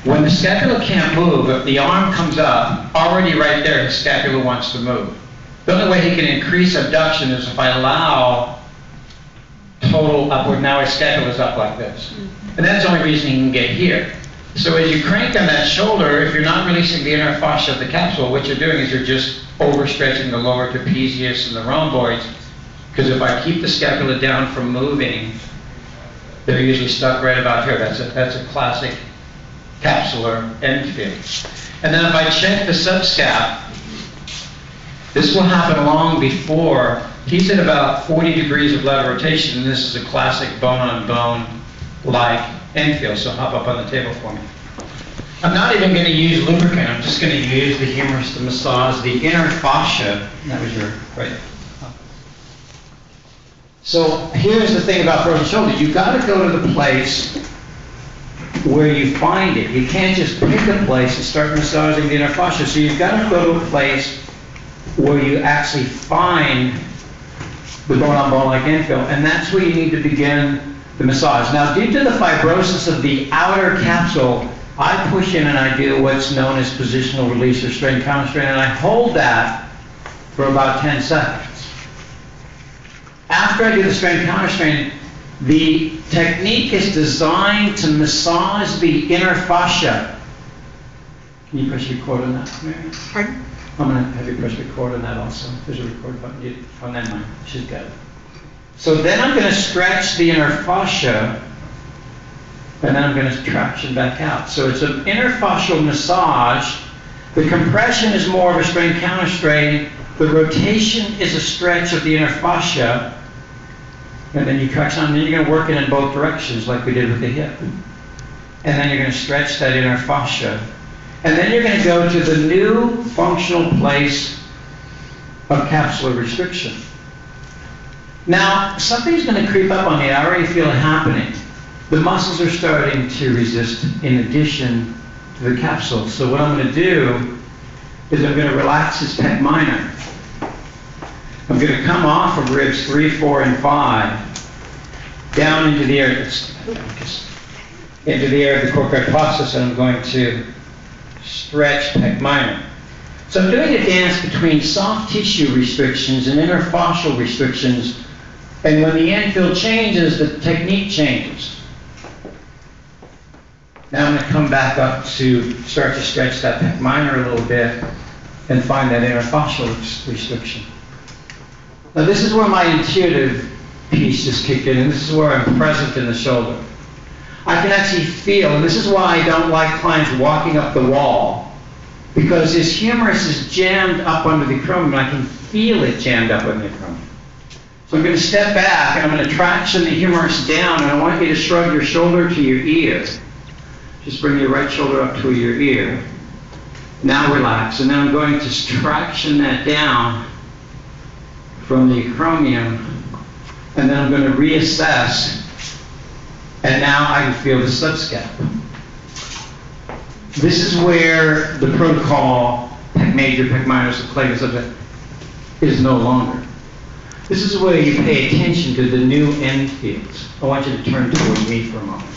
When the scapula can't move, if the arm comes up, already right there, the scapula wants to move. The only way he can increase abduction is if I allow total upward. Now his scapula is up like this. And that's the only reason he can get here. So as you crank on that shoulder, if you're not releasing the inner fascia of the capsule, what you're doing is you're just overstretching the lower trapezius and the rhomboids. Because if I keep the scapula down from moving, they're usually stuck right about here. That's a classic capsular end field. And then if I check the subscap, this will happen long before. He's at about 40 degrees of lateral rotation, and this is a classic bone-on-bone-like end field. So hop up on the table for me. I'm not even going to use lubricant. I'm just going to use the humerus to massage the inner fascia. That was your right. So here's the thing about frozen shoulder. You've got to go to the place where you find it. You can't just pick a place and start massaging the inner fascia. So you've got to go to a place where you actually find the bone-on-bone-like infill, and that's where you need to begin the massage. Now, due to the fibrosis of the outer capsule, I push in and I do what's known as positional release or strain counter strain, and I hold that for about 10 seconds. After I do the strain counter strain, the technique is designed to massage the inner fascia. Can you press record on that, Mary? Pardon? I'm going to have you press record on that also. There's a record button. Oh, never mind. She's got it. So then I'm going to stretch the inner fascia, and then I'm going to traction back out. So it's an interfascial massage. The compression is more of a strain counter strain. The rotation is a stretch of the inner fascia. And then you traction on, and then you're going to work it in both directions like we did with the hip. And then you're going to stretch that inner fascia. And then you're going to go to the new functional place of capsular restriction. Now, something's going to creep up on me. I already feel it happening. The muscles are starting to resist in addition to the capsule. So what I'm going to do is I'm going to relax his pec minor. I'm going to come off of ribs 3, 4, and 5 down into the area, into the area of the coracoid process, and I'm going to stretch pec minor. So I'm doing a dance between soft tissue restrictions and interfascial restrictions, and when the end field changes, the technique changes. Now I'm going to come back up to start to stretch that pec minor a little bit and find that interfascial restriction. Now this is where my intuitive piece just kicked in, and this is where I'm present in the shoulder. I can actually feel, and this is why I don't like clients walking up the wall, because his humerus is jammed up under the acromion. I can feel it jammed up under the acromion. So I'm going to step back, and I'm going to traction the humerus down, and I want you to shrug your shoulder to your ear. Just bring your right shoulder up to your ear. Now relax, and then I'm going to traction that down from the acromion, and then I'm going to reassess, and now I can feel the subscap. This is where the protocol, pec major, pec minor, subclavian, subscap, is no longer. This is where you pay attention to the new end fields. I want you to turn towards me for a moment.